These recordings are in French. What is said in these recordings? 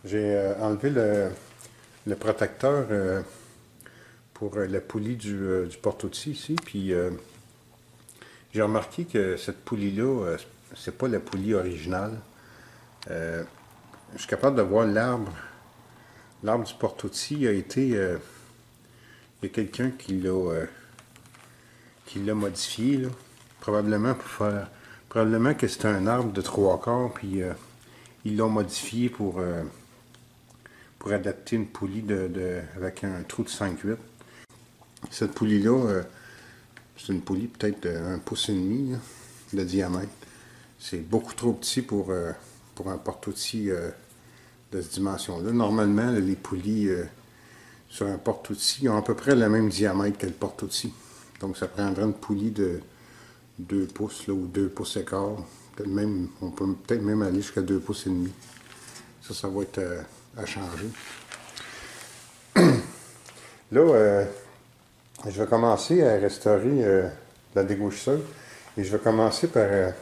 J'ai enlevé le protecteur pour la poulie du porte-outils ici, puis j'ai remarqué que cette poulie-là, c'est pas la poulie originale. Je suis capable de voir l'arbre. L'arbre du porte-outils a été... il y a quelqu'un qui l'a modifié, là, probablement pour faire... Probablement que c'est un arbre de 3/4, puis ils l'ont modifié pour adapter une poulie avec un trou de 5/8. Cette poulie-là, c'est une poulie peut-être de 1,5 pouce là, de diamètre. C'est beaucoup trop petit pour un porte-outils de cette dimension-là. Normalement, les poulies sur un porte-outils ont à peu près le même diamètre que le porte-outils. Donc ça prendrait une poulie de 2 pouces là, ou 2 pouces et quart. Même, on peut peut-être même aller jusqu'à 2 pouces et demi. Ça va être à changer. Là, je vais commencer à restaurer la dégaucheuse et je vais commencer par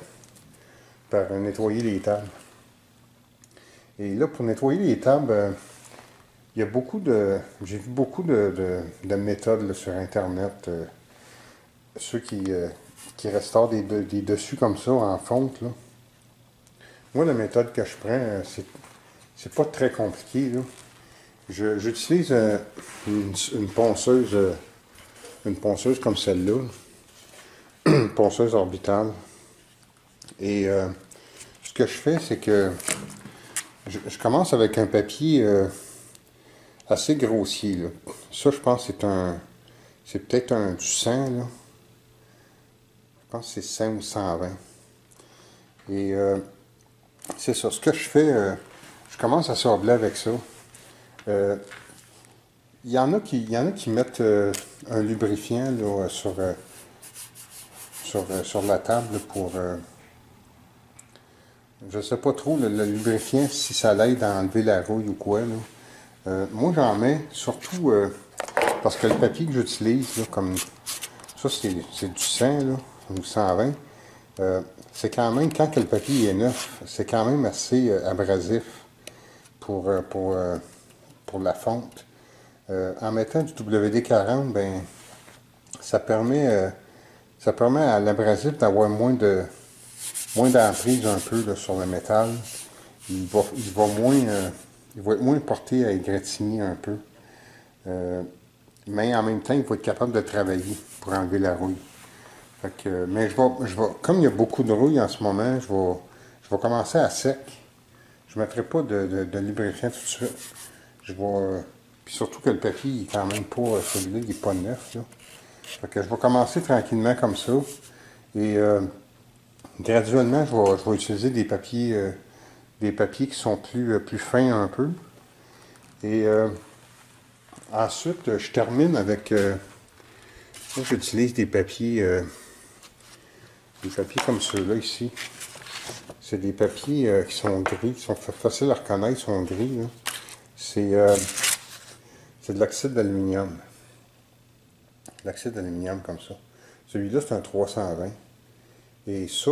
nettoyer les tables. Et là, pour nettoyer les tables, il y a j'ai vu beaucoup de méthodes là, sur Internet. Ceux qui restaurent des dessus comme ça en fonte. Là. Moi, la méthode que je prends, c'est pas très compliqué. Là. J'utilise une ponceuse comme celle-là, une ponceuse orbitale. Et ce que je fais, c'est que je commence avec un papier assez grossier. Là. Ça, je pense que c'est peut-être du 100, là. Je pense que c'est 100 ou 120. Et c'est ça. Ce que je fais, je commence à sabler avec ça. Il y en a qui mettent un lubrifiant là, sur la table pour... je sais pas trop, le lubrifiant, si ça l'aide à enlever la rouille ou quoi. Là. Moi, j'en mets surtout parce que le papier que j'utilise, là, comme ça, c'est du 100 là, ou 120. C'est quand même, quand que le papier est neuf, c'est quand même assez abrasif pour la fonte. En mettant du WD-40, ben, ça permet à l'abrasif d'avoir moins d'emprise un peu là, sur le métal. Il va être moins porté à égratigner un peu. Mais en même temps, il va être capable de travailler pour enlever la rouille. Fait que, mais comme il y a beaucoup de rouille en ce moment, je vais commencer à sec. Je ne mettrai pas de lubrifiant tout de suite. Puis surtout que le papier, il est quand même pas, celui-là, il n'est pas neuf. Là. Fait que je vais commencer tranquillement comme ça. Et graduellement, je vais utiliser des papiers qui sont plus fins un peu. Et ensuite, je termine avec... moi, j'utilise des papiers comme ceux-là ici. C'est des papiers qui sont gris, qui sont faciles à reconnaître, ils sont gris. C'est de l'oxyde d'aluminium. L'oxyde d'aluminium comme ça. Celui-là, c'est un 320. Et ça,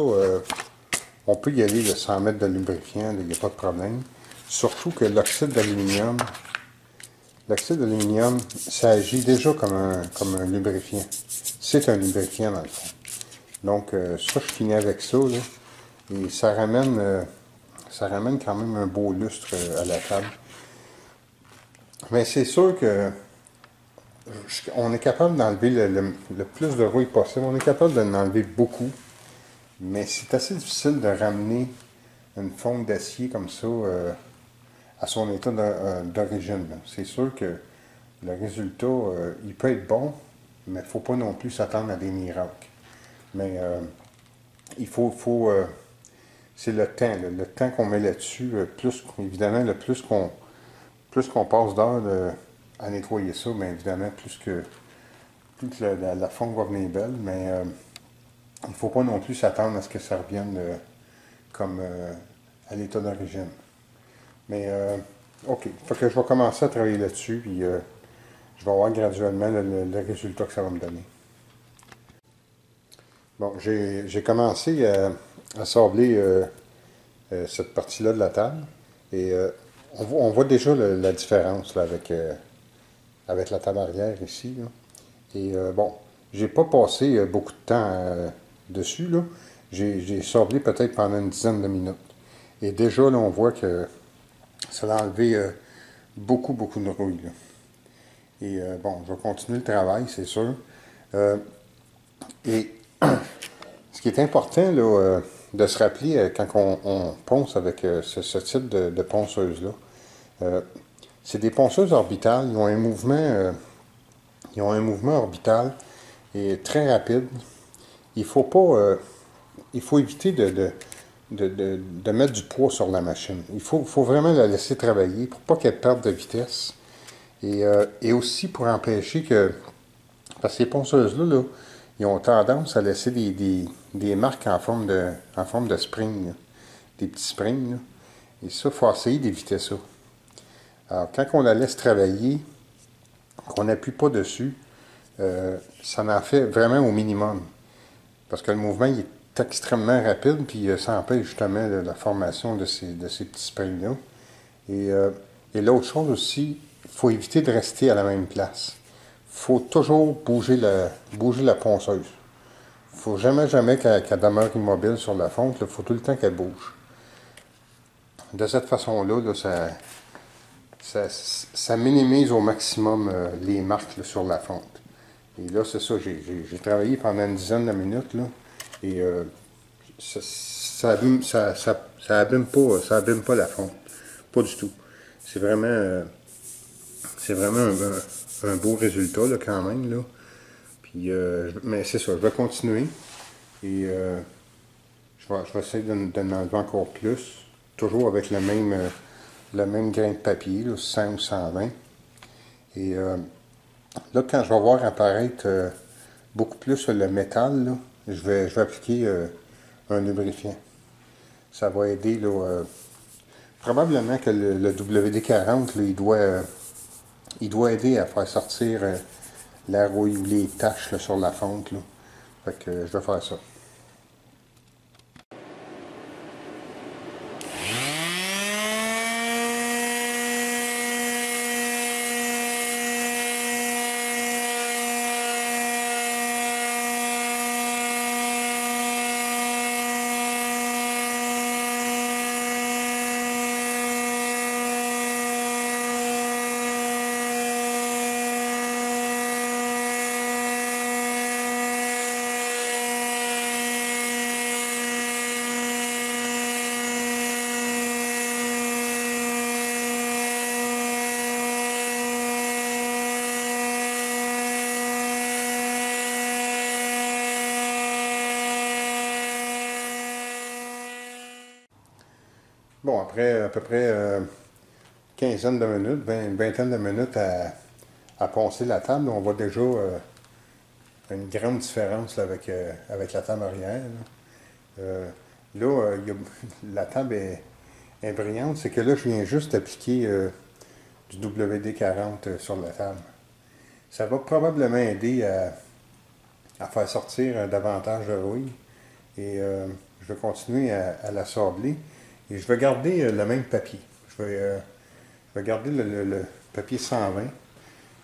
on peut y aller de 100 mètres de lubrifiant, il n'y a pas de problème. Surtout que l'oxyde d'aluminium, ça agit déjà comme un lubrifiant. C'est un lubrifiant dans le fond. Donc, ça, je finis avec ça, là. Et ça ramène quand même un beau lustre à la table. Mais c'est sûr que on est capable d'enlever le plus de rouille possible. On est capable d'en enlever beaucoup. Mais c'est assez difficile de ramener une fonte d'acier comme ça à son état d'origine. C'est sûr que le résultat, il peut être bon, mais il ne faut pas non plus s'attendre à des miracles. Mais il faut c'est le temps qu'on met là-dessus, évidemment, plus qu'on passe d'heures à nettoyer ça, bien évidemment, plus que la fonte va venir belle, mais il ne faut pas non plus s'attendre à ce que ça revienne comme à l'état d'origine. Mais, OK. Fait que je vais commencer à travailler là-dessus, puis je vais voir graduellement le résultat que ça va me donner. Bon, j'ai commencé à sabler cette partie-là de la table. Et on voit déjà la différence là, avec la table arrière ici. Là. Et bon, j'ai pas passé beaucoup de temps dessus. Là. J'ai sablé peut-être pendant une dizaine de minutes. Et déjà, là, on voit que ça a enlevé beaucoup de rouille. Là. Et bon, je vais continuer le travail, c'est sûr. Euh, et ce qui est important là, de se rappeler quand on ponce avec ce type de ponceuse-là, euh, c'est des ponceuses orbitales. Ils ont un mouvement orbital et très rapide. Il faut pas, il faut éviter de mettre du poids sur la machine. Faut vraiment la laisser travailler pour pas qu'elle perde de vitesse. Et aussi pour empêcher que, parce que ces ponceuses-là, là, ils ont tendance à laisser des marques en forme de spring, là, des petits springs. Là. Et ça, il faut essayer d'éviter ça. Alors, quand on la laisse travailler, qu'on n'appuie pas dessus, ça en fait vraiment au minimum. Parce que le mouvement il est extrêmement rapide, puis ça empêche justement la formation de ces petits springs-là. Et, euh, et l'autre chose aussi, il faut éviter de rester à la même place. Il faut toujours bouger la ponceuse. Il ne faut jamais qu'elle demeure immobile sur la fonte. Il faut tout le temps qu'elle bouge. De cette façon-là, là, ça minimise au maximum les marques là, sur la fonte. Et là, c'est ça, j'ai travaillé pendant une dizaine de minutes, là, et ça abîme pas la fonte. Pas du tout. C'est vraiment un beau résultat, là, quand même, là. Puis, mais c'est ça, je vais continuer. Et je vais essayer d'en enlever encore plus. Toujours avec le même grain de papier, là, 100 ou 120. Et là, quand je vais voir apparaître beaucoup plus le métal, là, je vais appliquer un lubrifiant. Ça va aider, là, probablement que le WD-40, là, il doit aider à faire sortir la rouille ou les taches là, sur la fonte. Là. Fait que je vais faire ça. Bon, après à peu près quinzaine de minutes, une vingtaine de minutes à poncer la table, on voit déjà une grande différence là, avec la table arrière. Là, la table est brillante, c'est que là, je viens juste d'appliquer du WD-40 sur la table. Ça va probablement aider à faire sortir davantage de rouille. Et je vais continuer à la sabler. Et je vais garder le même papier. Je vais garder le papier 120.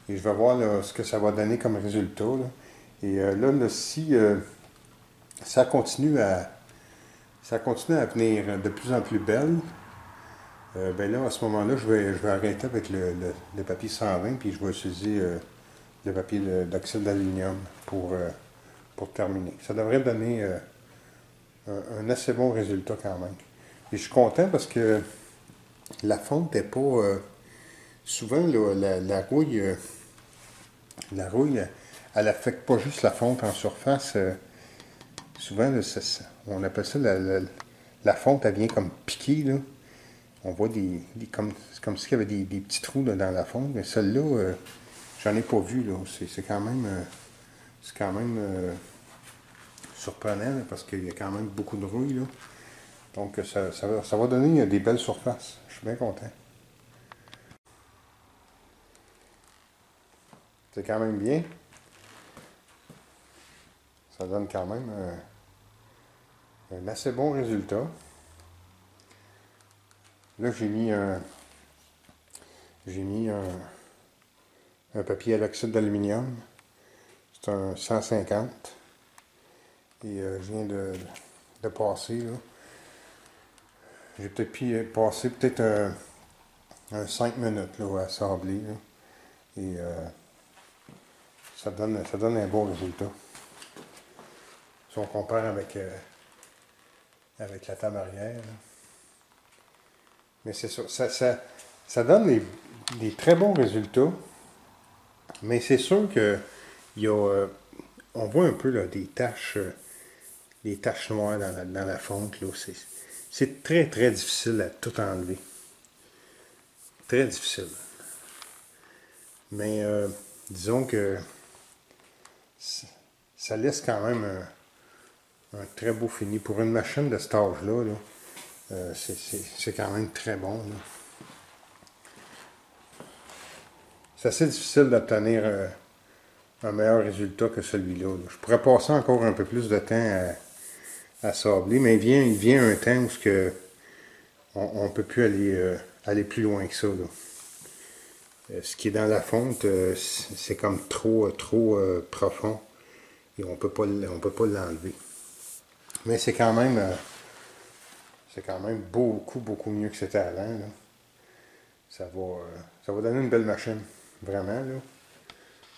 Et je vais voir là, ce que ça va donner comme résultat. Là. Et là, si ça continue à venir de plus en plus belle, ben là, à ce moment-là, je vais arrêter avec le papier 120, puis je vais utiliser le papier d'oxyde d'aluminium pour terminer. Ça devrait donner un assez bon résultat quand même. Et je suis content parce que la fonte n'est pas... souvent, là, la rouille, elle n'affecte pas juste la fonte en surface. Souvent, là, on appelle ça la fonte, elle vient comme piquée, là. On voit c'est comme s'il y avait des petits trous là, dans la fonte, mais celle-là, j'en ai pas vu, là. C'est quand même surprenant, là, parce qu'il y a quand même beaucoup de rouille, là. Donc, ça va donner des belles surfaces. Je suis bien content. C'est quand même bien. Ça donne quand même un assez bon résultat. Là, j'ai mis J'ai mis un papier à l'oxyde d'aluminium. C'est un 150. Et je viens de passer, là. J'ai peut-être pu passer un 5 minutes là, à assembler. Là. Et ça donne un bon résultat. Si on compare avec la table arrière. Là. Mais c'est ça donne des très bons résultats. Mais c'est sûr que il y a, on voit un peu là, des taches noires dans la fonte. Là. C'est très très difficile à tout enlever. Très difficile. Mais disons que ça laisse quand même un très beau fini. Pour une machine de cet âge-là, là, c'est quand même très bon. Là. C'est assez difficile d'obtenir un meilleur résultat que celui-là. Là. Je pourrais passer encore un peu plus de temps à sabler, mais il vient un temps où on ne peut plus aller plus loin que ça. Là. Ce qui est dans la fonte, c'est comme trop profond et on peut pas l'enlever. Mais c'est quand même beaucoup mieux que c'était avant. Là. Ça va donner une belle machine, vraiment là.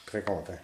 Très content.